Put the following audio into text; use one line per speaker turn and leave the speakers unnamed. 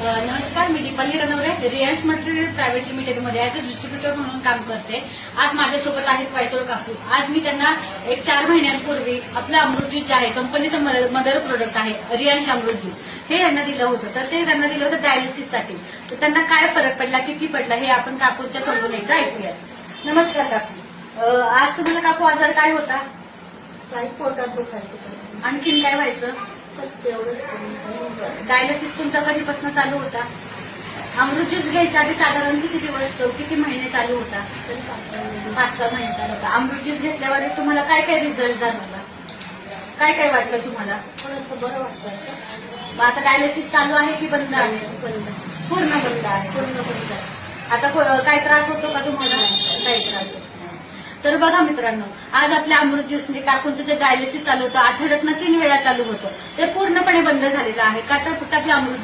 नमस्कार, मी Deepali रनवरे Reliance material private लिमिटेडमध्ये as a distributor म्हणून काम करते. आज माझ्यासोबत आहेत वायचोळ काकू. आज मी त्यांना एक 4 महिन्यांपूर्वी आपलं अमृत ज्यूस जे आहे कंपनीचं मदर प्रोडक्ट आहे रिलायन्स अमृत ज्यूस हे यांना दिलं होतं. तर ते त्यांना दिलं होतं डायलिसिससाठी. तर त्यांना काय फरक पडला, किती पडला हे आपण काकूच्या तोंडून एकदा ऐकूया. नमस्कार काकू. आज तुम्हाला काकू आजार काय होता?
काही पोटात दुखायचं,
आणखीन काय व्हायचं?
तेवढंच
डायलिसिस तुमचा कधीपासून चालू होता? अमृत ज्यूस घ्यायच्या आधी साधारण किती दिवस, किती महिने चालू होता? 5-6 महिने चालू होता. अमृत ज्यूस घेतल्यावर तुम्हाला काय काय रिझल्ट जाणवला? काय काय वाटलं तुम्हाला?
थोडंसं बरं वाटतं.
मग आता डायलिसिस चालू आहे की बंद आहे?
बंद.
पूर्ण बंद आहे.
पूर्ण बंद आहे.
आता काय त्रास होतो का तुम्हाला? काही त्रास होत नाही. तर बघा मित्रांनो, आज आपल्या अमृत ज्यूसने काकूंचं जे डायलिसिस चालू होतं, आठवड्यातनं 3 वेळा चालू होतं, ते पूर्णपणे बंद झालेलं आहे. का तर फक्त आपलं अमृत